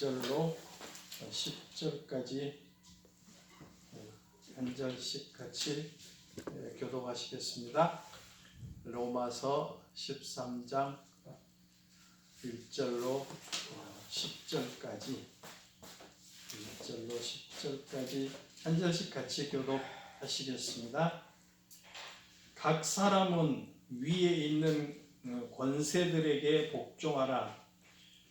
1절로 10절까지 한 절씩 같이 교독하시겠습니다. 로마서 13장 1절로 10절까지 한 절씩 같이 교독하시겠습니다. 각 사람은 위에 있는 권세들에게 복종하라.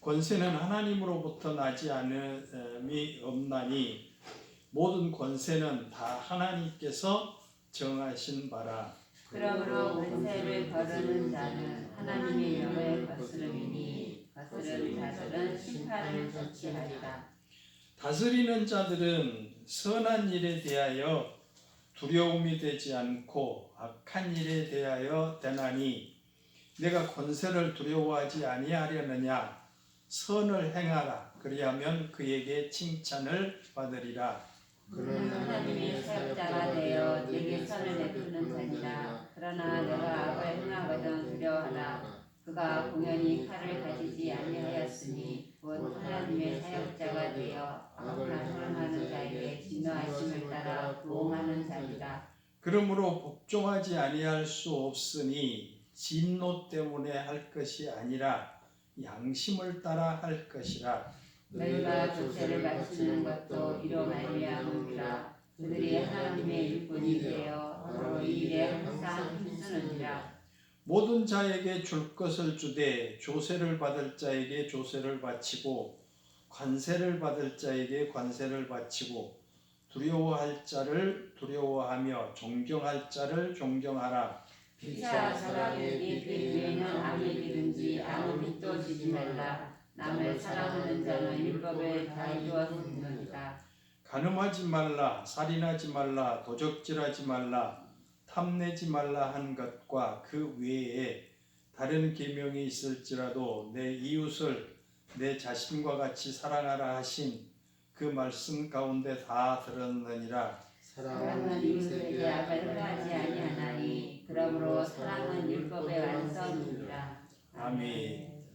권세는 하나님으로부터 나지 않음이 없나니 모든 권세는 다 하나님께서 정하신 바라. 그러므로 권세를 거르는 자는 하나님의 명을 거스름이니 거스른 자들은 심판을 받지하리라. 다스리는 자들은 선한 일에 대하여 두려움이 되지 않고 악한 일에 대하여 되나니 내가 권세를 두려워하지 아니하려느냐. 선을 행하라. 그리하면 그에게 칭찬을 받으리라. 그는 하나님의 사역자가 되어 내게 선을 베푸는 자니라. 그러나 내가 악을 행하거든 두려워하라. 그가 공연히 칼을 가지지 아니하였으니 곧 하나님의 사역자가 되어 악을 행하는 자에게 진노하심을 따라 부응하는 자니라. 그러므로 복종하지 아니할 수 없으니 진노 때문에 할 것이 아니라 양심을 따라 할 것이라. 너희가 조세를 바치는 것도 이로 말미암으리라. 그들이 하나님의 일꾼이 되어 바로 이 일에 항상 힘쓰느니라. 모든 자에게 줄 것을 주되 조세를 받을 자에게 조세를 바치고 관세를 받을 자에게 관세를 바치고 두려워할 자를 두려워하며 존경할 자를 존경하라. 피차 사랑의 일 위에는 아무 일이든지 아무 빚도 지지 말라. 남을 사랑하는 자는 율법을 다 이루었느니라. 간음하지 말라, 살인하지 말라, 도적질하지 말라, 탐내지 말라 한 것과 그 외에 다른 계명이 있을지라도 내 이웃을 내 자신과 같이 사랑하라 하신 그 말씀 가운데 다 들었느니라. 사랑은 이웃에게 악을 행하지 아니하나니 그러므로 사랑은 율법의 완성이니라. 아멘.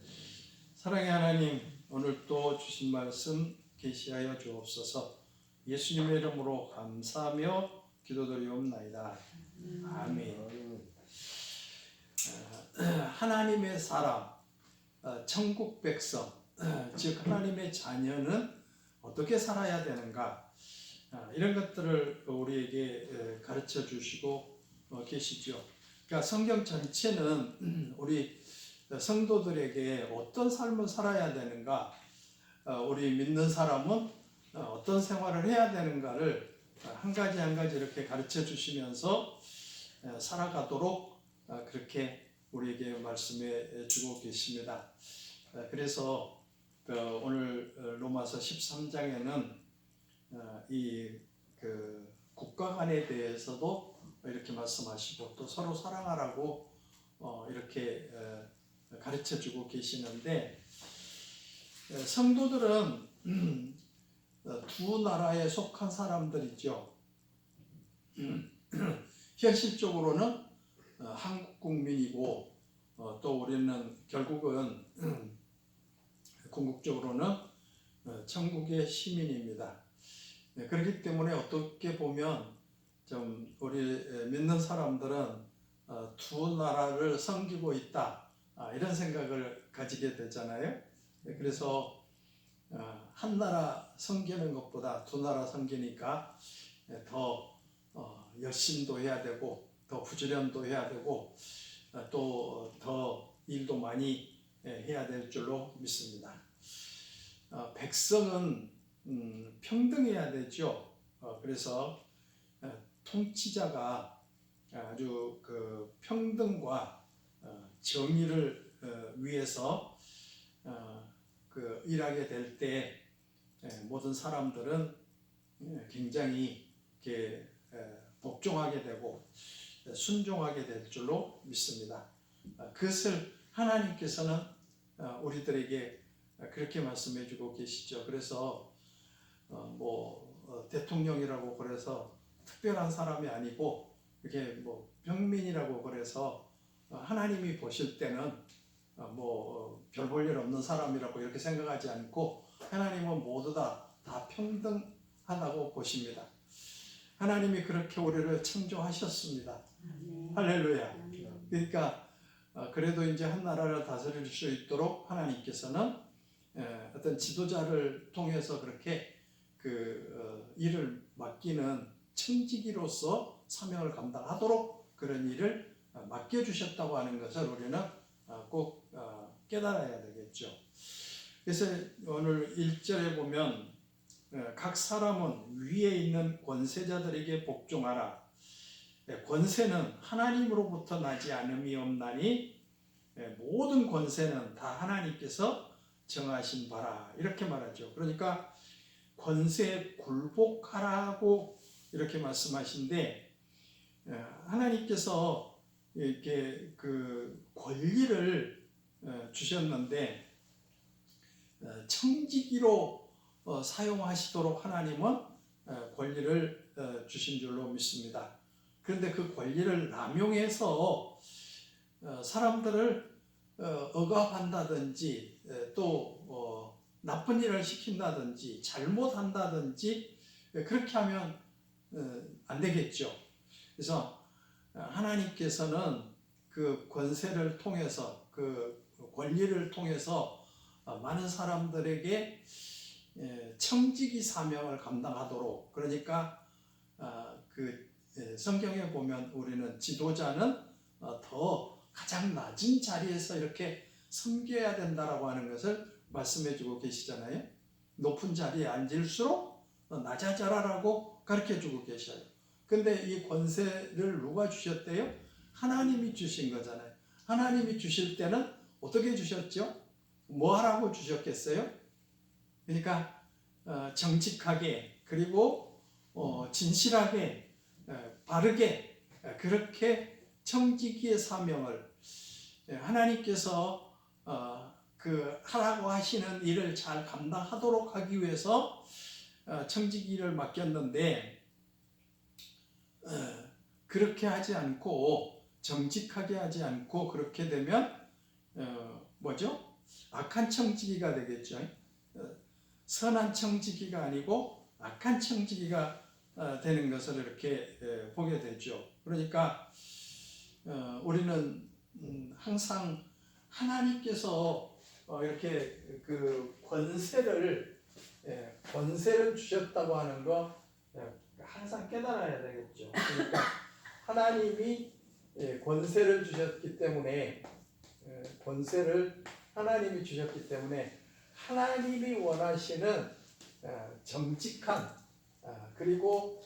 사랑의 하나님, 오늘 또 주신 말씀 계시하여 주옵소서. 예수님의 이름으로 감사하며 기도드리옵나이다. 아멘. 하나님의 사람, 천국 백성, 즉 하나님의 자녀는 어떻게 살아야 되는가, 이런 것들을 우리에게 가르쳐 주시고 계시죠. 그러니까 성경 전체는 우리 성도들에게 어떤 삶을 살아야 되는가, 우리 믿는 사람은 어떤 생활을 해야 되는가를 한 가지 한 가지 이렇게 가르쳐 주시면서 살아가도록 그렇게 우리에게 말씀해 주고 계십니다. 그래서 오늘 로마서 13장에는 이 국가관에 대해서도 이렇게 말씀하시고 또 서로 사랑하라고 이렇게 가르쳐 주고 계시는데, 성도들은 두 나라에 속한 사람들이죠. 현실적으로는 한국 국민이고 또 우리는 결국은 궁극적으로는 천국의 시민입니다. 그렇기 때문에 어떻게 보면 좀 우리 믿는 사람들은 두 나라를 섬기고 있다, 이런 생각을 가지게 되잖아요. 그래서 한 나라 섬기는 것보다 두 나라 섬기니까 더 열심도 해야 되고 더 부지런도 해야 되고 또 더 일도 많이 해야 될 줄로 믿습니다. 백성은 평등해야 되죠. 그래서 통치자가 아주 평등과 정의를 위해서 일하게 될 때 모든 사람들은 굉장히 복종하게 되고 순종하게 될 줄로 믿습니다. 그것을 하나님께서는 우리들에게 그렇게 말씀해 주고 계시죠. 그래서 대통령이라고 그래서 특별한 사람이 아니고 이렇게 평민이라고 그래서 하나님이 보실 때는 별 볼 일 없는 사람이라고 이렇게 생각하지 않고 하나님은 모두 다 평등하다고 보십니다. 하나님이 그렇게 우리를 창조하셨습니다. 할렐루야. 그러니까 그래도 이제 한 나라를 다스릴 수 있도록 하나님께서는 어떤 지도자를 통해서 그렇게 일을 맡기는 청지기로서 사명을 감당하도록 그런 일을 맡겨주셨다고 하는 것을 우리는 꼭 깨달아야 되겠죠. 그래서 오늘 1절에 보면 각 사람은 위에 있는 권세자들에게 복종하라. 권세는 하나님으로부터 나지 않음이 없나니 모든 권세는 다 하나님께서 정하신 바라. 이렇게 말하죠. 그러니까 권세에 굴복하라고 이렇게 말씀하신데, 하나님께서 이렇게 그 권리를 주셨는데 청지기로 사용하시도록 하나님은 권리를 주신 줄로 믿습니다. 그런데 그 권리를 남용해서 사람들을 억압한다든지 또 나쁜 일을 시킨다든지 잘못한다든지 그렇게 하면 안 되겠죠. 그래서 하나님께서는 그 권세를 통해서 그 권리를 통해서 많은 사람들에게 청지기 사명을 감당하도록, 그러니까 그 성경에 보면 우리는 지도자는 더 가장 낮은 자리에서 이렇게 섬겨야 된다라고 하는 것을 말씀해 주고 계시잖아요. 높은 자리에 앉을수록 낮아져라라고 가르쳐 주고 계셔요. 근데 이 권세를 누가 주셨대요? 하나님이 주신 거잖아요. 하나님이 주실 때는 어떻게 주셨죠? 뭐 하라고 주셨겠어요? 그러니까 정직하게, 그리고 진실하게, 바르게, 그렇게 청지기의 사명을 하나님께서 그 하라고 하시는 일을 잘 감당하도록 하기 위해서 청지기를 맡겼는데, 그렇게 하지 않고 정직하게 하지 않고 그렇게 되면 뭐죠? 악한 청지기가 되겠죠. 선한 청지기가 아니고 악한 청지기가 되는 것을 이렇게 보게 되죠. 그러니까 우리는 항상 하나님께서 이렇게 그 권세를 주셨다고 하는 거 항상 깨달아야 되겠죠. 그러니까 하나님이 권세를 주셨기 때문에 하나님이 원하시는 정직한, 그리고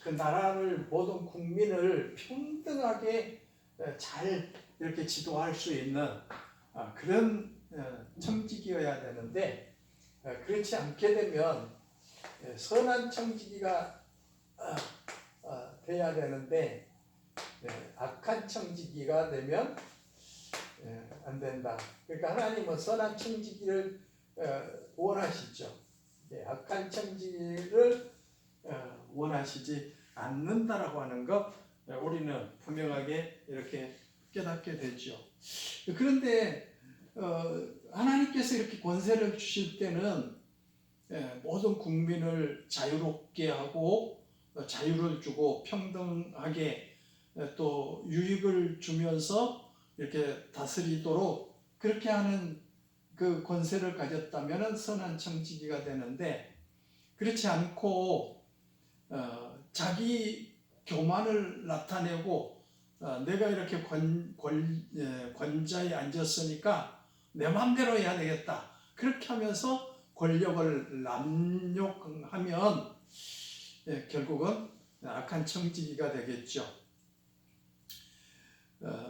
그 나라를, 모든 국민을 평등하게 잘 이렇게 지도할 수 있는 그런 청지기여야 되는데, 그렇지 않게 되면 선한 청지기가 돼야 되는데 악한 청지기가 되면 안 된다. 그러니까 하나님은 선한 청지기를 원하시죠. 악한 청지기를 원하시지 않는다라고 하는 것 우리는 분명하게 이렇게 깨닫게 되죠. 그런데 하나님께서 이렇게 권세를 주실 때는 모든 국민을 자유롭게 하고 자유를 주고 평등하게 또 유익을 주면서 이렇게 다스리도록 그렇게 하는 그 권세를 가졌다면 선한 청지기가 되는데, 그렇지 않고 자기 교만을 나타내고 내가 이렇게 권자에 앉았으니까 내 마음대로 해야 되겠다, 그렇게 하면서 권력을 남용하면 결국은 악한 청지기가 되겠죠.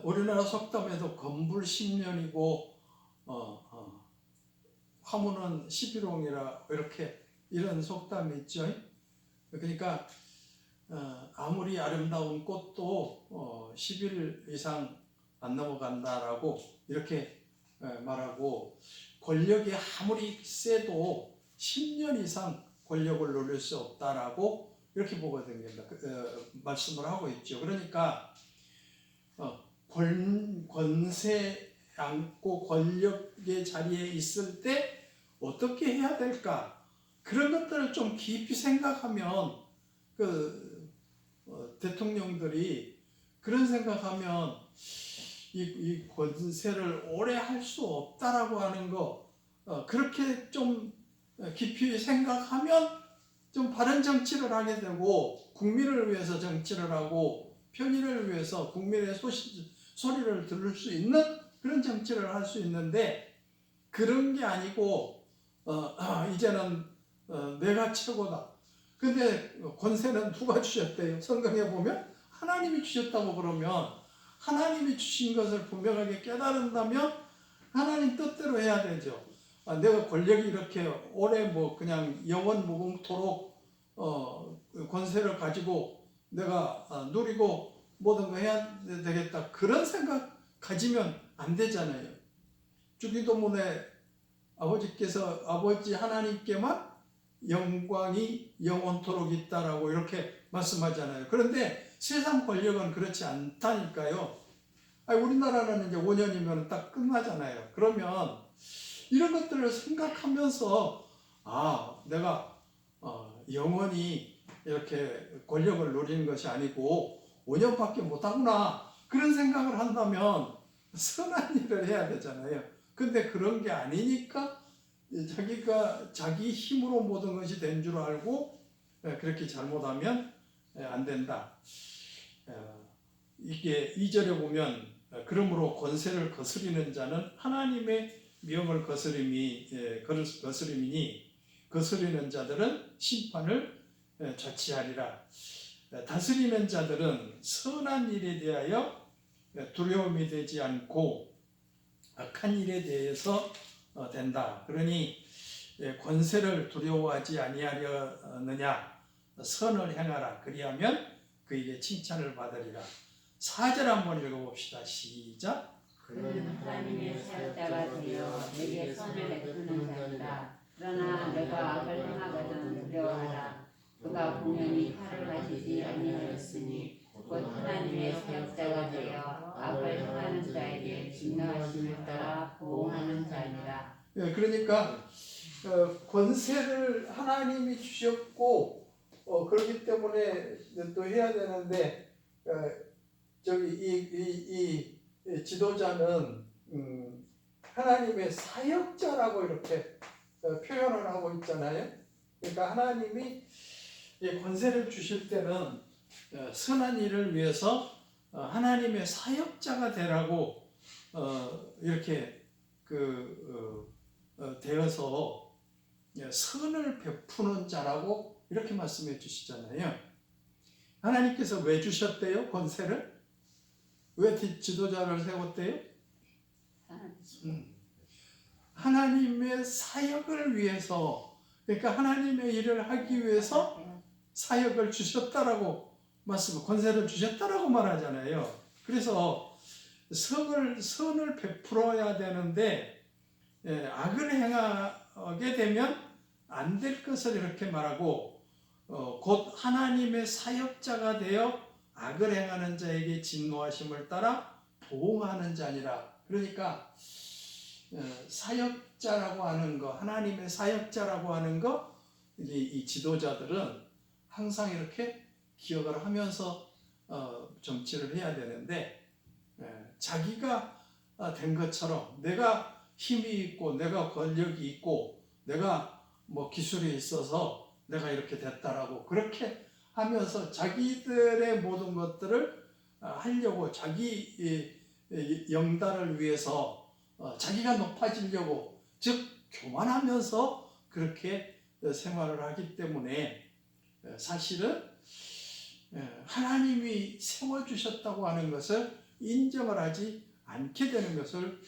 우리나라 속담에도 건불 10년이고 화무는 11홍이라 이렇게 이런 속담이 있죠. 그러니까 아무리 아름다운 꽃도 10일 이상 안 넘어간다라고 이렇게 말하고, 권력이 아무리 세도 10년 이상 권력을 누릴 수 없다라고 이렇게 보거든요. 말씀을 하고 있죠. 그러니까 권세 안고 권력의 자리에 있을 때 어떻게 해야 될까? 그런 것들을 좀 깊이 생각하면 대통령들이 그런 생각하면 이 권세를 오래 할 수 없다라고 하는 거 그렇게 좀 깊이 생각하면 좀 바른 정치를 하게 되고 국민을 위해서 정치를 하고 편의를 위해서 국민의 소리를 들을 수 있는 그런 정치를 할 수 있는데 그런 게 아니고 이제는 내가 최고다. 근데 권세는 누가 주셨대요? 성경에 보면 하나님이 주셨다고 그러면 하나님이 주신 것을 분명하게 깨달은다면 하나님 뜻대로 해야 되죠. 내가 권력이 이렇게 오래 뭐 그냥 영원 무궁토록 권세를 가지고 내가 누리고 모든 거 해야 되겠다. 그런 생각 가지면 안 되잖아요. 주기도문에 아버지께서 아버지 하나님께만 영광이 영원토록 있다라고 이렇게 말씀하잖아요. 그런데 세상 권력은 그렇지 않다니까요. 우리나라는 이제 5년이면 딱 끝나잖아요. 그러면 이런 것들을 생각하면서 내가 영원히 이렇게 권력을 누리는 것이 아니고 5년밖에 못하구나 그런 생각을 한다면 선한 일을 해야 되잖아요. 근데 그런 게 아니니까 자기가 자기 힘으로 모든 것이 된 줄 알고 그렇게 잘못하면 안 된다. 이게 2절에 보면 그러므로 권세를 거스리는 자는 하나님의 명을 거스림이니 거스리는 자들은 심판을 자취하리라. 다스리는 자들은 선한 일에 대하여 두려움이 되지 않고 악한 일에 대해서 된다. 그러니 권세를 두려워하지 아니하려느냐 선을 행하라. 그리하면 그에게 칭찬을 받으리라. 4절 한번 읽어봅시다. 시작. 그는 하나님의 사역자가 되어 내게 선을 베푸는 자니라. 그러나 내가 악을 행하거든 두려워하라. 그가 공연히 칼을 가지지 아니하였으니 곧 하나님의 사역자가 되어 악을 행하는 자에게 진노하심을 따라 보응하는 자니라. 그러니까 권세를 하나님이 주셨고 그렇기 때문에 또 해야 되는데 이 지도자는 하나님의 사역자라고 이렇게 표현을 하고 있잖아요. 그러니까 하나님이 권세를 주실 때는 선한 일을 위해서 하나님의 사역자가 되라고 이렇게 되어서 선을 베푸는 자라고 이렇게 말씀해 주시잖아요. 하나님께서 왜 주셨대요? 권세를? 왜 지도자를 세웠대요? 하나님의 사역을 위해서, 그러니까 하나님의 일을 하기 위해서 사역을 주셨다라고 권세를 주셨다라고 말하잖아요. 그래서 선을 베풀어야 되는데 악을 행하게 되면 안 될 것을 이렇게 말하고 곧 하나님의 사역자가 되어 악을 행하는 자에게 진노하심을 따라 보응하는 자니라. 그러니까 사역자라고 하는 거, 하나님의 사역자라고 하는 거, 이 지도자들은 항상 이렇게 기억을 하면서 정치를 해야 되는데 자기가 된 것처럼 내가 힘이 있고 내가 권력이 있고 내가 뭐 기술이 있어서 내가 이렇게 됐다라고 그렇게 하면서 자기들의 모든 것들을 하려고 자기 영달을 위해서 자기가 높아지려고 즉 교만하면서 그렇게 생활을 하기 때문에 사실은 하나님이 세워주셨다고 하는 것을 인정을 하지 않게 되는 것을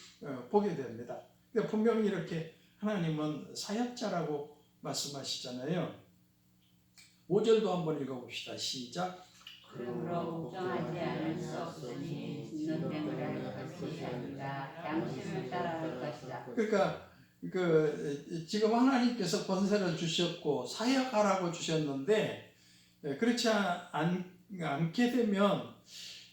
보게 됩니다. 분명히 이렇게 하나님은 사역자라고 말씀하시잖아요. 5절도 한번 읽어봅시다. 시작. 그러므로 걱정하지 않을 수 없으니 진노됨을 할 것이 아니라 양심을 따라 할 것이다. 그러니까 지금 하나님께서 권세를 주셨고 사역하라고 주셨는데 그렇지 않게 되면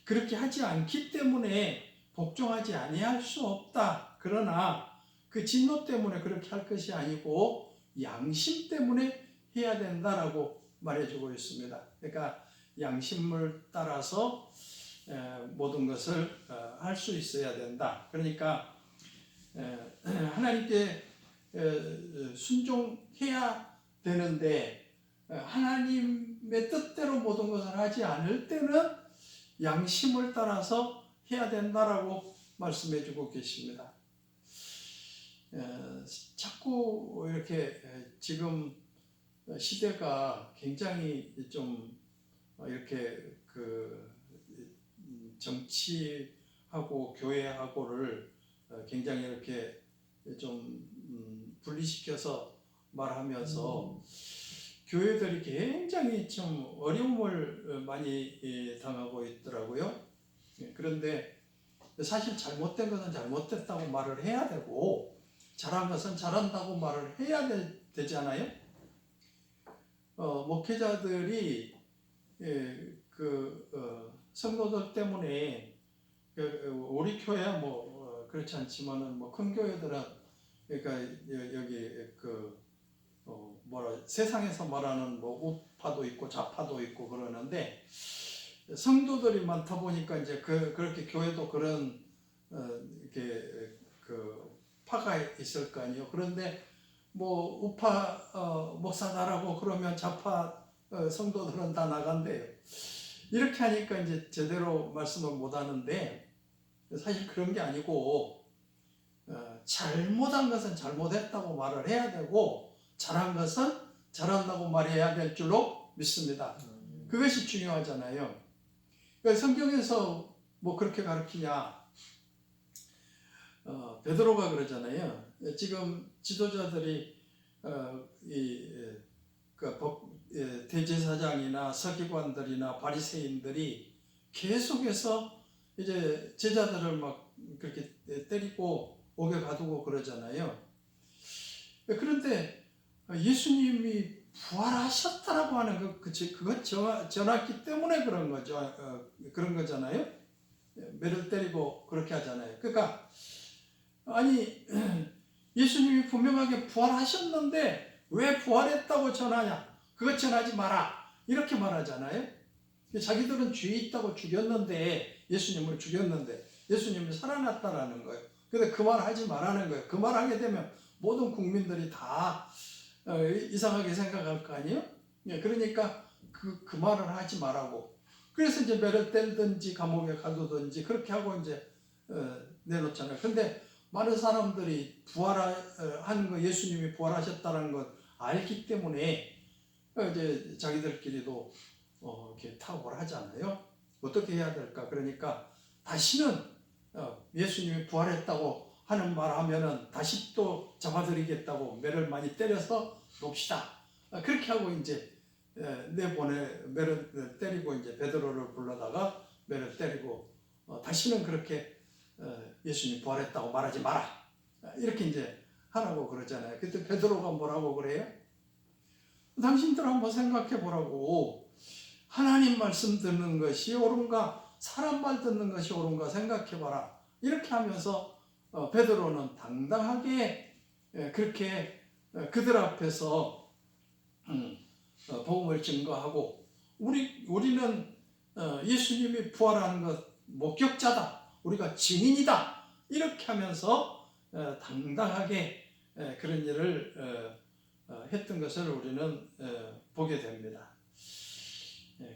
그렇게 하지 않기 때문에 복종하지 아니할 수 없다. 그러나 그 진노 때문에 그렇게 할 것이 아니고 양심 때문에 해야 된다라고 말해주고 있습니다. 그러니까 양심을 따라서 모든 것을 할 수 있어야 된다. 그러니까 하나님께 순종해야 되는데 하나님의 뜻대로 모든 것을 하지 않을 때는 양심을 따라서 해야 된다라고 말씀해주고 계십니다. 자꾸 이렇게 지금 시대가 굉장히 좀 이렇게 그 정치하고 교회하고를 굉장히 이렇게 좀 분리시켜서 말하면서 교회들이 굉장히 좀 어려움을 많이 당하고 있더라고요. 그런데 사실 잘못된 것은 잘못됐다고 말을 해야 되고 잘한 것은 잘한다고 말을 해야 되잖아요. 목회자들이 성도들 때문에 우리 교회야 뭐 그렇지 않지만은 뭐 큰 교회들은 그러니까 여기 세상에서 말하는 뭐 우파도 있고 좌파도 있고 그러는데 성도들이 많다 보니까 이제 그렇게 교회도 그런 이렇게 파가 있을 거 아니에요. 그런데 뭐 우파 목사다라고 그러면 좌파 성도들은 다 나간대요. 이렇게 하니까 이제 제대로 말씀을 못 하는데 사실 그런 게 아니고 잘못한 것은 잘못했다고 말을 해야 되고 잘한 것은 잘한다고 말해야 될 줄로 믿습니다. 그것이 중요하잖아요. 그러니까 성경에서 뭐 그렇게 가르치냐? 베드로가 그러잖아요. 지금 지도자들이 대제사장이나 서기관들이나 바리새인들이 계속해서 이제 제자들을 막 그렇게 때리고 옥에 가두고 그러잖아요. 그런데 예수님이 부활하셨다라고 하는 그것 전하기 때문에 그런 거죠. 그런 거잖아요. 매를 때리고 그렇게 하잖아요. 그러니까 아니 예수님이 분명하게 부활하셨는데 왜 부활했다고 전하냐? 그것 전하지 마라. 이렇게 말하잖아요. 자기들은 죄 있다고 죽였는데 예수님을 죽였는데 예수님이 살아났다라는 거예요. 근데 그 말 하지 말라는 거예요. 그 말 하게 되면 모든 국민들이 다 이상하게 생각할 거 아니에요? 그러니까 그 말을 하지 말라고. 그래서 이제 매를 때리든지 감옥에 가두든지 그렇게 하고 이제 내놓잖아요. 근데 많은 사람들이 부활한 거 예수님이 부활하셨다는 걸 알기 때문에 이제 자기들끼리도 이렇게 타협을 하잖아요. 어떻게 해야 될까? 그러니까 다시는 예수님이 부활했다고 하는 말 하면은 다시 또 잡아들이겠다고 매를 많이 때려서 놉시다. 그렇게 하고 이제 매를 때리고 이제 베드로를 불러다가 매를 때리고 다시는 그렇게 예수님 부활했다고 말하지 마라. 이렇게 이제 하라고 그러잖아요. 그때 베드로가 뭐라고 그래요? 당신들 한번 생각해 보라고. 하나님 말씀 듣는 것이 옳은가 사람 말 듣는 것이 옳은가 생각해 봐라. 이렇게 하면서 베드로는 당당하게 그렇게 그들 앞에서 복음을 증거하고 우리는 예수님이 부활하는 것 목격자다. 우리가 증인이다. 이렇게 하면서 당당하게 그런 일을 했던 것을 우리는 보게 됩니다.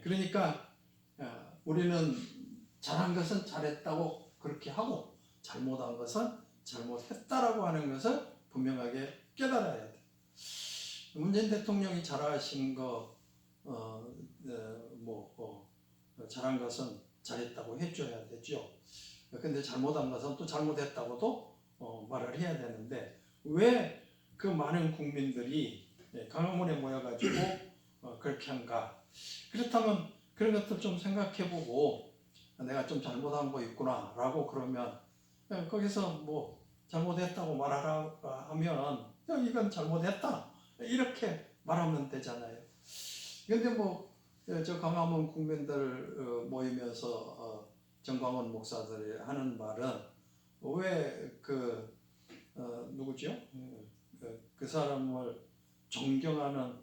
그러니까 우리는 잘한 것은 잘했다고 그렇게 하고 잘못한 것은 잘못했다라고 하는 것을 분명하게 깨달아야 돼. 문재인 대통령이 잘하신 거 잘한 것은 잘했다고 해줘야 되죠. 근데 잘못한 것은 또 잘못했다고도 말을 해야 되는데 왜 그 많은 국민들이 광화문에 모여가지고 그렇게 한가? 그렇다면 그런 것들 좀 생각해보고 내가 좀 잘못한 거 있구나라고 그러면 거기서 뭐 잘못했다고 말하라 하면 이건 잘못했다 이렇게 말하면 되잖아요. 근데 뭐 저 광화문 국민들 모이면서 정광훈 목사들이 하는 말은 왜 누구죠? 그 사람을 존경하는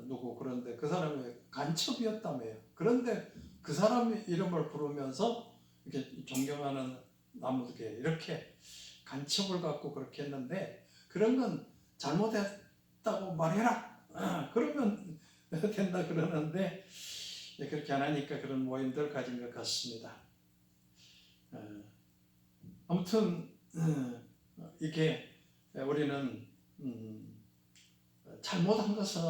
누구 그런데 그 사람이 간첩이었다며요. 그런데 그 사람 이름을 부르면서 이렇게 존경하는 나무들에게 이렇게 간첩을 갖고 그렇게 했는데 그런 건 잘못했다고 말해라. 그러면 된다 그러는데 그렇게 안 하니까 그런 모임들 가진 것 같습니다. 아무튼 이게 우리는 잘못한 것은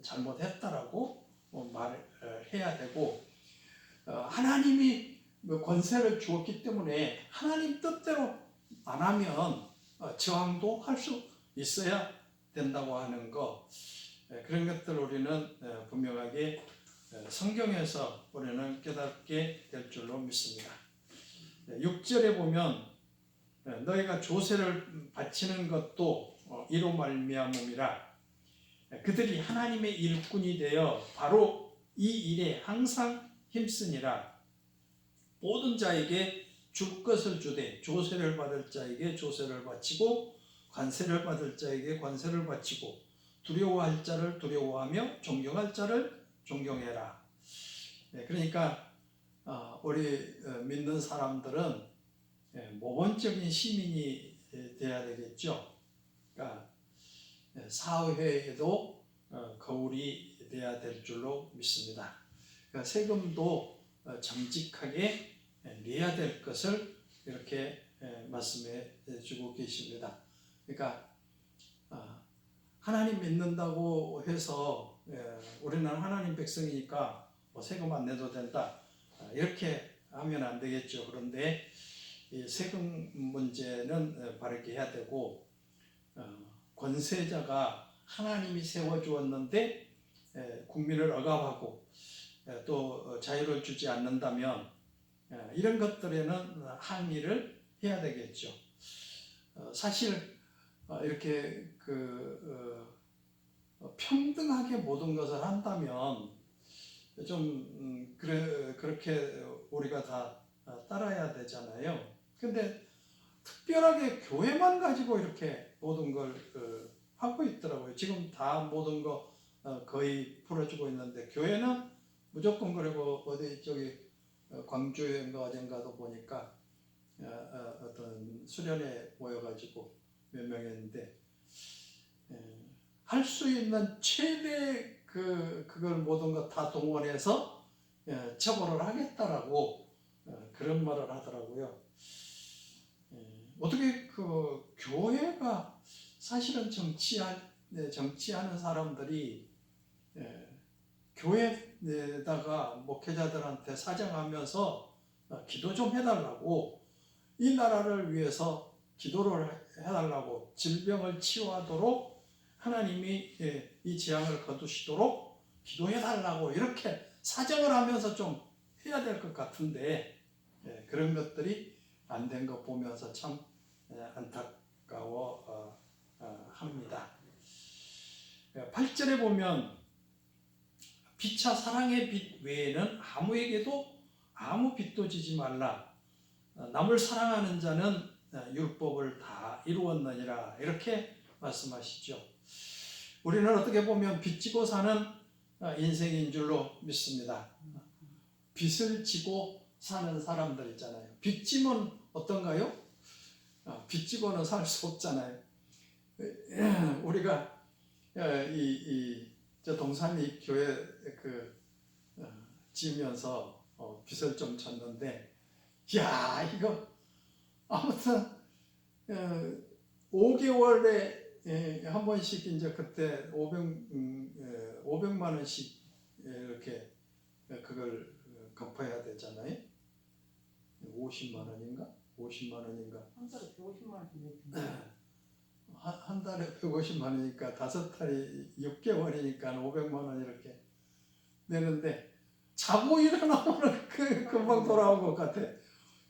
잘못했다라고 말을 해야 되고 하나님이 권세를 주었기 때문에 하나님 뜻대로 안 하면 저항도 할 수 있어야 된다고 하는 거 그런 것들 우리는 분명하게 성경에서 우리는 깨닫게 될 줄로 믿습니다. 6절에 보면 너희가 조세를 바치는 것도 이로 말미암음이라 그들이 하나님의 일꾼이 되어 바로 이 일에 항상 힘쓰니라 모든 자에게 줄 것을 주되 조세를 받을 자에게 조세를 바치고 관세를 받을 자에게 관세를 바치고 두려워할 자를 두려워하며 존경할 자를 존경해라. 그러니까 우리 믿는 사람들은 모범적인 시민이 돼야 되겠죠. 그러니까 사회에도 거울이 돼야 될 줄로 믿습니다. 그러니까 세금도 정직하게 내야 될 것을 이렇게 말씀해 주고 계십니다. 그러니까 하나님 믿는다고 해서 우리는 하나님 백성이니까 세금 안 내도 된다 이렇게 하면 안 되겠죠. 그런데 이 세금 문제는 바르게 해야 되고 권세자가 하나님이 세워주었는데 국민을 억압하고 또 자유를 주지 않는다면 이런 것들에는 항의를 해야 되겠죠. 사실 이렇게 평등하게 모든 것을 한다면 좀 그렇게 우리가 다 따라야 되잖아요. 근데 특별하게 교회만 가지고 이렇게 모든 걸 하고 있더라고요. 지금 다 모든 거 거의 풀어주고 있는데 교회는 무조건 그리고 어디 저기 광주인가 어딘가도 보니까 어떤 수련회 모여가지고 몇 명이었는데 할 수 있는 최대 그걸 모든 것 다 동원해서 처벌을 하겠다라고 그런 말을 하더라고요. 어떻게 그 교회가 사실은 정치하는 사람들이 교회에다가 목회자들한테 사정하면서 기도 좀 해달라고 이 나라를 위해서 기도를 해달라고 질병을 치유하도록 하나님이 이 재앙을 거두시도록 기도해달라고 이렇게 사정을 하면서 좀 해야 될 것 같은데 그런 것들이 안 된 거 보면서 참 안타까워 합니다. 8절에 보면 빛과 사랑의 빛 외에는 아무에게도 아무 빚도 지지 말라. 남을 사랑하는 자는 율법을 다 이루었느니라 이렇게 말씀하시죠. 우리는 어떻게 보면 빚 지고 사는 인생인 줄로 믿습니다. 빚을 지고 사는 사람들 있잖아요. 빚 지면 어떤가요? 빚 지고는 살 수 없잖아요. 우리가 저 동산리 교회 지으면서 빚을 좀 졌는데, 야 이거 아무튼 5개월에 한 번씩 이제 그때 500만 원씩 이렇게 그걸 갚아야 되잖아요. 50만 원인가? 50만 원인가? 한 달에 150만 원씩 내주네. 한 달에 150만 원이니까 5달이 6개월이니까 500만 원 이렇게 내는데 자고 일어나면 금방 돌아온 것 같아.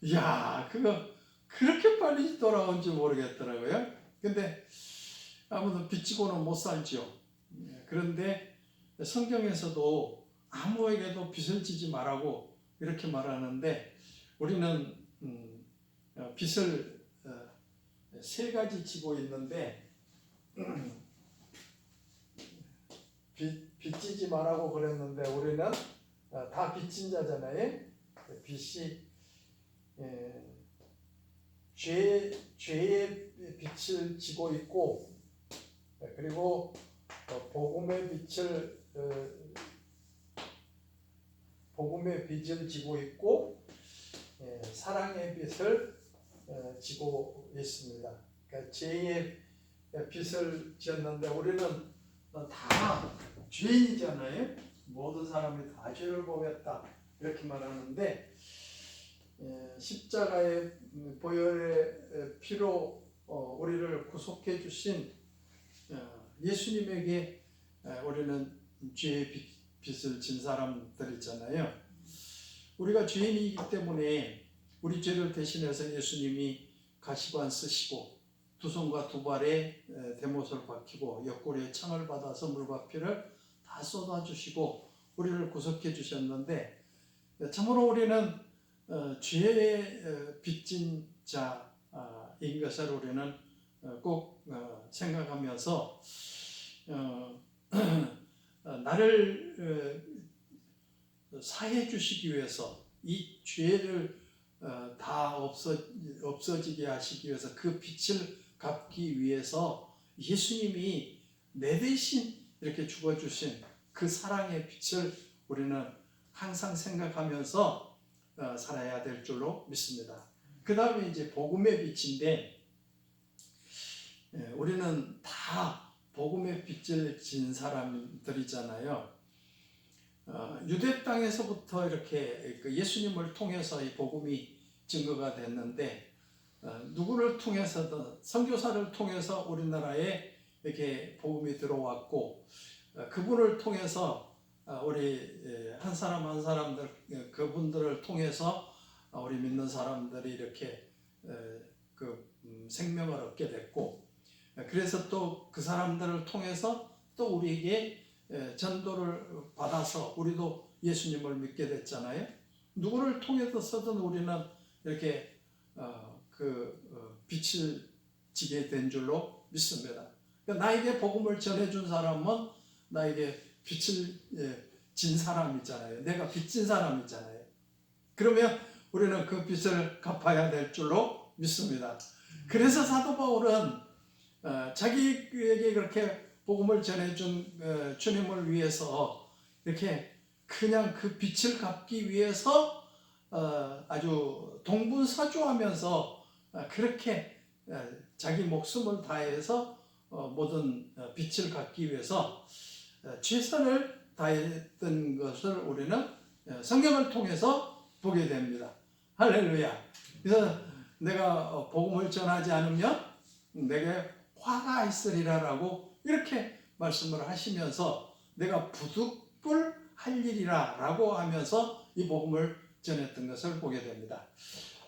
이야 그거 그렇게 빨리 돌아온지 모르겠더라고요. 근데 아무튼 빚지고는 못 살죠. 그런데 성경에서도 아무에게도 빚을 지지 말라고 이렇게 말하는데 우리는 빚을 세 가지 지고 있는데 빚지지 말라고 그랬는데 우리는 다 빚진 자잖아요. 빚이 죄의 빚을 지고 있고, 그리고 복음의 빚을 지고 있고, 사랑의 빚을 지고 있습니다. 그러니까 죄의 빚을 지었는데 우리는 다 죄인이잖아요. 모든 사람이 다 죄를 범했다 이렇게 말하는데, 십자가의 보혈의 피로 우리를 구속해 주신 예수님에게 우리는 죄의 빚을 진 사람들이잖아요. 우리가 죄인이기 때문에 우리 죄를 대신해서 예수님이 가시관 쓰시고 두 손과 두 발에 대못을 박히고 옆구리에 창을 받아서 물과 피를 다 쏟아주시고 우리를 구속해 주셨는데, 참으로 우리는 죄의 빚진 자인 것을 우리는 꼭 생각하면서 나를 사해 주시기 위해서 이 죄를 다 없어지게 하시기 위해서 그 빚을 갚기 위해서 예수님이 내 대신 이렇게 죽어주신 그 사랑의 빚을 우리는 항상 생각하면서 살아야 될 줄로 믿습니다. 그 다음에 이제 복음의 빚인데, 우리는 다 복음의 빚을 진 사람들이잖아요. 유대 땅에서부터 이렇게 예수님을 통해서 이 복음이 증거가 됐는데, 누구를 통해서든 선교사를 통해서 우리나라에 이렇게 복음이 들어왔고, 그분을 통해서 우리 한 사람 한 사람들 그분들을 통해서 우리 믿는 사람들이 이렇게 생명을 얻게 됐고, 그래서 또 그 사람들을 통해서 또 우리에게 전도를 받아서 우리도 예수님을 믿게 됐잖아요. 누구를 통해서든 우리는 이렇게 빛을 지게 된 줄로 믿습니다. 그러니까 나에게 복음을 전해준 사람은 나에게 빛을 진 사람이잖아요. 내가 빚진 사람이잖아요. 그러면 우리는 그 빚을 갚아야 될 줄로 믿습니다. 그래서 사도 바울은 자기에게 그렇게 복음을 전해준 주님을 위해서 이렇게 그냥 그 빚을 갚기 위해서 아주 동분서주하면서 그렇게 자기 목숨을 다해서 모든 빚을 갚기 위해서 최선을 다했던 것을 우리는 성경을 통해서 보게 됩니다. 할렐루야. 그래서 내가 복음을 전하지 않으면 내게 화가 있으리라라고 이렇게 말씀을 하시면서 내가 부득불 할 일이라라고 하면서 이 복음을 전했던 것을 보게 됩니다.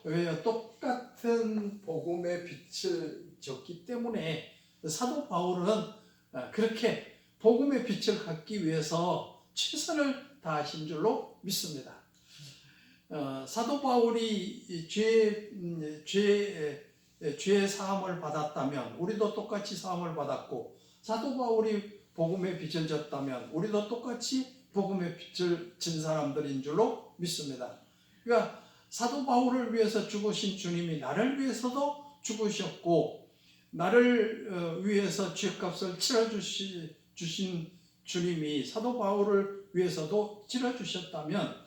왜요? 똑같은 복음의 빛을 졌기 때문에 사도 바울은 그렇게 복음의 빛을 갖기 위해서 최선을 다하신 줄로 믿습니다. 사도 바울이 죄의 사함을 받았다면 우리도 똑같이 사함을 받았고, 사도 바울이 복음의 빛을 졌다면 우리도 똑같이 복음의 빛을 진 사람들인 줄로 믿습니다. 그러니까 사도 바울을 위해서 죽으신 주님이 나를 위해서도 죽으셨고, 나를 위해서 죄값을 치러주신 주님이 사도 바울을 위해서도 치러주셨다면,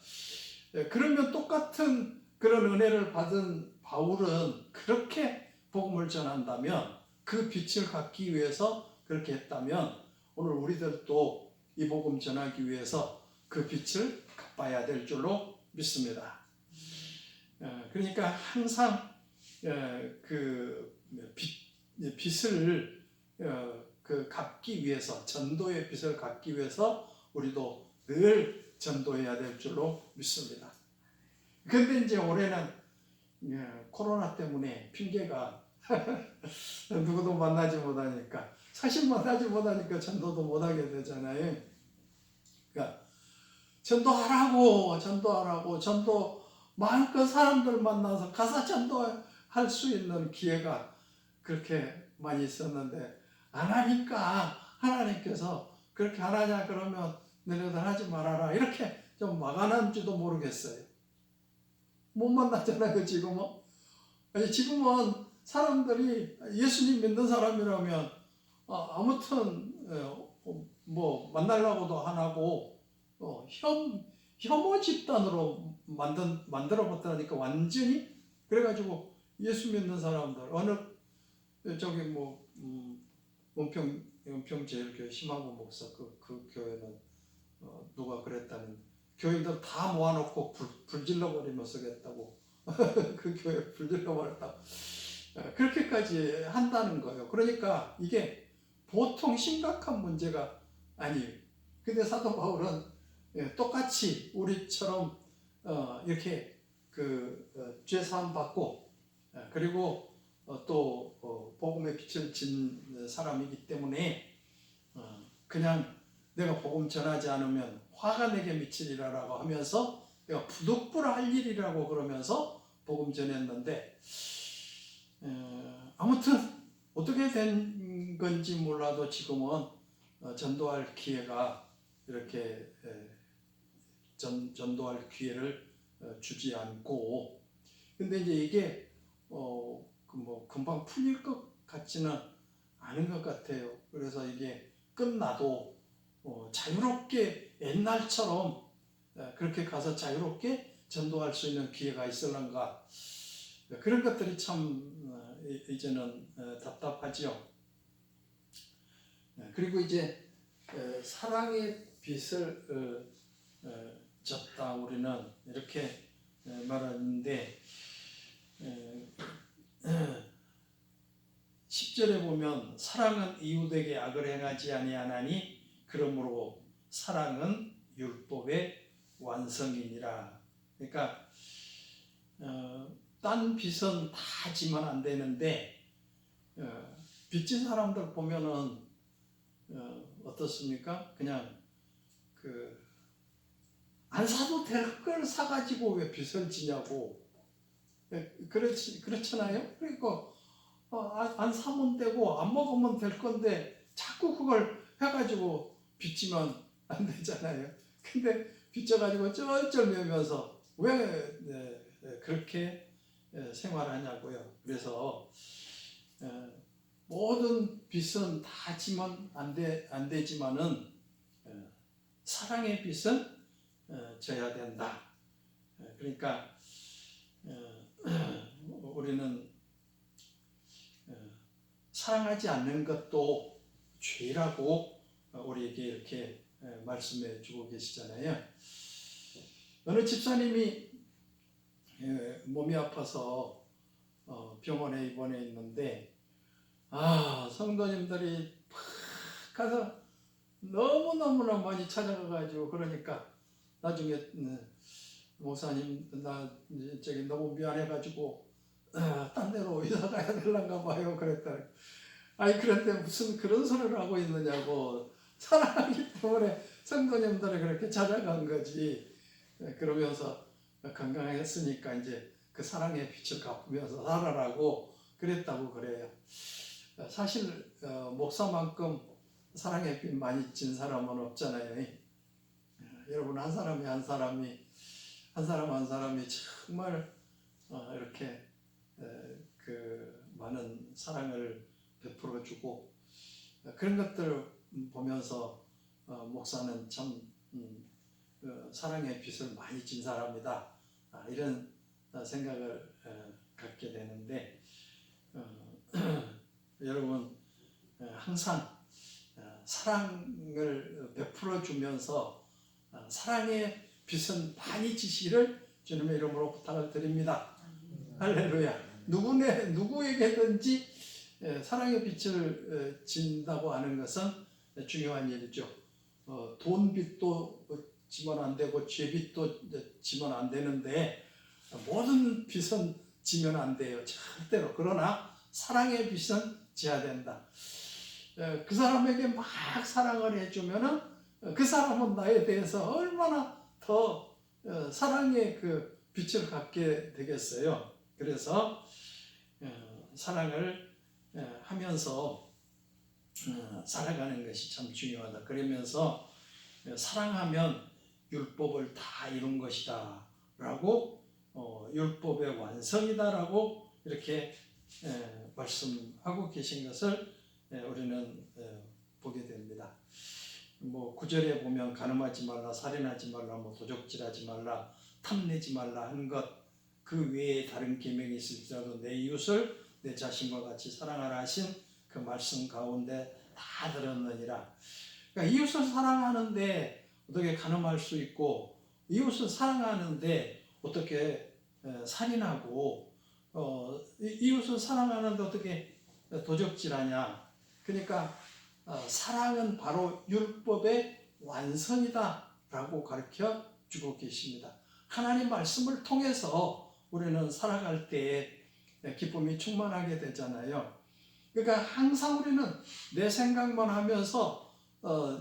그러면 똑같은 그런 은혜를 받은 바울은 그렇게 복음을 전한다면, 그 빛을 갖기 위해서 그렇게 했다면 오늘 우리들도 이 복음 전하기 위해서 그 빛을 갚아야 될 줄로 믿습니다. 그러니까 항상 그 빚을 갚기 위해서, 전도의 빚을 갚기 위해서 우리도 늘 전도해야 될 줄로 믿습니다. 그런데 이제 올해는 코로나 때문에 핑계가 누구도 만나지 못하니까, 사실 만나지 못하니까 전도도 못하게 되잖아요. 그러니까 전도하라고 전도 마음껏 사람들 만나서 가서 전도할 수 있는 기회가 그렇게 많이 있었는데 안 하니까 하나님께서 그렇게 안 하냐 그러면 너네들 하지 말아라 이렇게 좀 막아놨는지도 모르겠어요. 못 만났잖아요 지금은. 아니, 지금은 사람들이 예수님 믿는 사람이라면 아무튼 뭐 만나려고도 안 하고 혐오 집단으로 만들어봤다니까 완전히. 그래가지고 예수 믿는 사람들 어느 저기 뭐 은평 제일교회 심한구 목사 그 교회는 누가 그랬다는 교인들 다 모아놓고 불질러 버리면 쓰겠다고 그 교회 불질러 버렸다고 그렇게까지 한다는 거예요. 그러니까 이게 보통 심각한 문제가 아니에요. 근데 사도 바울은 똑같이 우리처럼 이렇게 죄 사함 받고 그리고 또 복음의 빛을 진 사람이기 때문에 그냥 내가 복음 전하지 않으면 화가 내게 미치리라라고 하면서 내가 부득불할 일이라고 그러면서 복음 전했는데 아무튼 어떻게 된 건지 몰라도 지금은 전도할 기회가 이렇게 전도할 기회를 주지 않고 근데 이제 이게 뭐 금방 풀릴 것 같지는 않은 것 같아요. 그래서 이게 끝나도 자유롭게 옛날처럼 그렇게 가서 자유롭게 전도할 수 있는 기회가 있을런가 그런 것들이 참 이제는 답답하지요. 그리고 이제 사랑의 빛을 졌다 우리는 이렇게 말하는데 10절에 보면 사랑은 이웃에게 악을 행하지 아니하나니 그러므로 사랑은 율법의 완성이니라. 그러니까 딴 빚은 다 지면 안 되는데 빚진 사람들 보면은 어떻습니까? 그냥 안 사도 될 걸 사가지고 왜 빚을 지냐고. 그렇잖아요. 그러니까 안 사면 되고 안 먹으면 될 건데 자꾸 그걸 해가지고 빚지면 안 되잖아요. 근데 빚져가지고 쩔쩔매면서 왜 그렇게 생활하냐고요. 그래서 모든 빚은 다 지면 안 되지만은 사랑의 빚은 져야 된다. 그러니까 우리는 사랑하지 않는 것도 죄라고 우리에게 이렇게 말씀해 주고 계시잖아요. 어느 집사님이 몸이 아파서 병원에 입원해 있는데 성도님들이 가서 너무너무나 많이 찾아가가지고 그러니까 나중에 목사님 나 저기 너무 미안해가지고 딴 데로 이사 가야 될란가 봐요 그랬더니 아니 그런데 무슨 그런 소리를 하고 있느냐고 사랑하기 때문에 성도님들이 그렇게 찾아간 거지. 그러면서 건강했으니까 이제 그 사랑의 빛을 갚으면서 살아라고 그랬다고 그래요. 사실 목사만큼 사랑의 빛 많이 진 사람은 없잖아요. 여러분 한 사람이 한 사람이 정말 이렇게 그 많은 사랑을 베풀어주고 그런 것들을 보면서 목사는 참 사랑의 빛을 많이 진 사람이다 이런 생각을 갖게 되는데 여러분 항상 사랑을 베풀어 주면서 사랑의 빛은 많이 지시기를 주님의 이름으로 부탁을 드립니다. 할렐루야. 누구에게든지 사랑의 빛을 진다고 하는 것은 중요한 일이죠. 돈 빚도 지면 안 되고 죄 빚도 지면 안 되는데 모든 빚은 지면 안 돼요. 절대로. 그러나 사랑의 빛은 지어야 된다. 그 사람에게 막 사랑을 해주면은 그 사람은 나에 대해서 얼마나 더 사랑의 그 빛을 갖게 되겠어요. 그래서 사랑을 하면서 살아가는 것이 참 중요하다. 그러면서 사랑하면 율법을 다 이룬 것이다 라고 율법의 완성이다라고 이렇게 말씀하고 계신 것을 우리는 보게 됩니다. 뭐 9절에 보면 간음하지 말라, 살인하지 말라, 뭐 도적질하지 말라, 탐내지 말라 한 것 그 외에 다른 계명이 있을지라도 내 이웃을 내 자신과 같이 사랑하라 하신 그 말씀 가운데 다 들었느니라. 그러니까 이웃을 사랑하는데 어떻게 간음할 수 있고, 이웃을 사랑하는데 어떻게 살인하고, 이웃을 사랑하는데 어떻게 도적질하냐. 그러니까 사랑은 바로 율법의 완성이다라고 가르쳐 주고 계십니다. 하나님 말씀을 통해서 우리는 살아갈 때에 기쁨이 충만하게 되잖아요. 그러니까 항상 우리는 내 생각만 하면서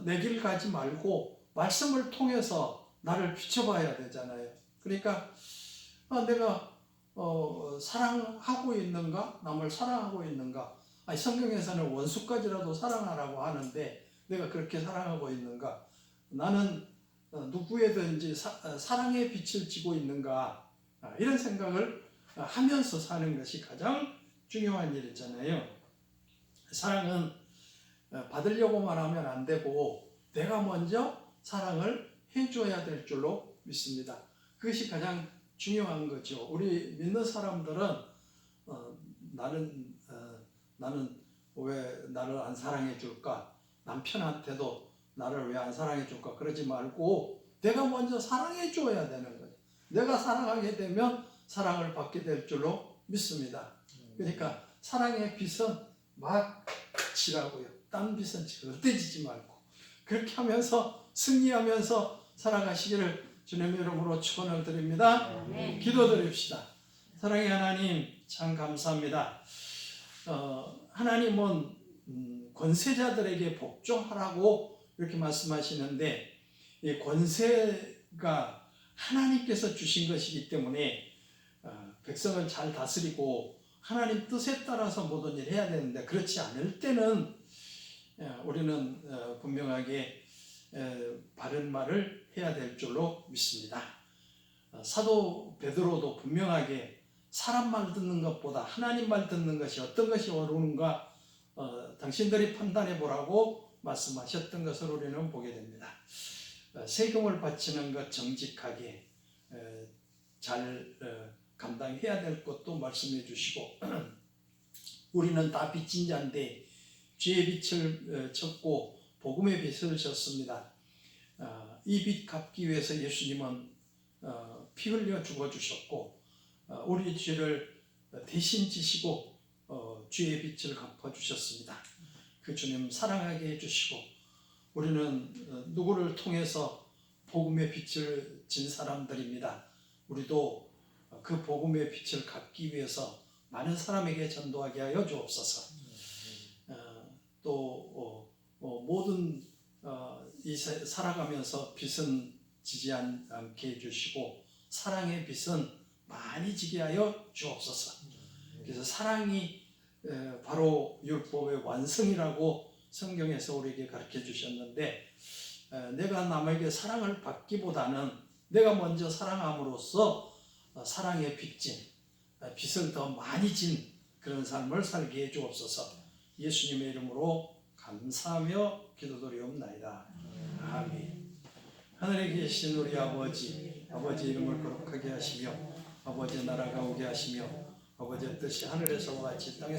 내 길 가지 말고 말씀을 통해서 나를 비춰봐야 되잖아요. 그러니까 내가 사랑하고 있는가? 남을 사랑하고 있는가? 아니, 성경에서는 원수까지라도 사랑하라고 하는데 내가 그렇게 사랑하고 있는가? 나는 누구에든지 사랑의 빛을 지고 있는가? 이런 생각을 하면서 사는 것이 가장 중요한 일이잖아요. 사랑은 받으려고만 하면 안 되고 내가 먼저 사랑을 해줘야 될 줄로 믿습니다. 그것이 가장 중요한 거죠. 우리 믿는 사람들은 나는 왜 나를 안 사랑해 줄까? 남편한테도 나를 왜 안 사랑해 줄까? 그러지 말고 내가 먼저 사랑해 줘야 되는 거죠. 내가 사랑하게 되면 사랑을 받게 될 줄로 믿습니다. 그러니까 사랑의 빛은 막 지라고요. 딴 빛은 절대 지지 말고 그렇게 하면서 승리하면서 살아가시기를 주님의 이름으로 축원을 드립니다. 네. 기도드립시다. 사랑의 하나님 참 감사합니다. 하나님은 권세자들에게 복종하라고 이렇게 말씀하시는데 이 권세가 하나님께서 주신 것이기 때문에 백성을 잘 다스리고 하나님 뜻에 따라서 모든 일을 해야 되는데 그렇지 않을 때는 우리는 분명하게 바른 말을 해야 될 줄로 믿습니다. 사도 베드로도 분명하게 사람 말 듣는 것보다 하나님 말 듣는 것이 어떤 것이 옳은가 당신들이 판단해 보라고 말씀하셨던 것을 우리는 보게 됩니다. 세금을 바치는 것 정직하게 잘 감당해야 될 것도 말씀해 주시고 우리는 다 빚진 자인데 죄의 빛을 졌고 복음의 빛을 졌습니다. 이 빚 갚기 위해서 예수님은 피 흘려 죽어주셨고 우리 죄를 대신 지시고 죄의 빛을 갚아주셨습니다. 그 주님 사랑하게 해주시고 우리는 누구를 통해서 복음의 빛을 진 사람들입니다. 우리도 그 복음의 빛을 갖기 위해서 많은 사람에게 전도하게 하여 주옵소서. 또 모든 살아가면서 빛은 지지 않게 해주시고 사랑의 빛은 많이 지게 하여 주옵소서. 그래서 사랑이 바로 율법의 완성이라고 성경에서 우리에게 가르쳐 주셨는데 내가 남에게 사랑을 받기보다는 내가 먼저 사랑함으로써 사랑의 빛을 더 많이 진 그런 삶을 살게 해 주옵소서. 예수님의 이름으로 감사하며 기도드리옵나이다. 아멘. 하늘에 계신 우리 아버지 이름을 거룩하게 하시며 아버지의 나라가 오게 하시며 아버지의 뜻이 하늘에서와 같이 땅에서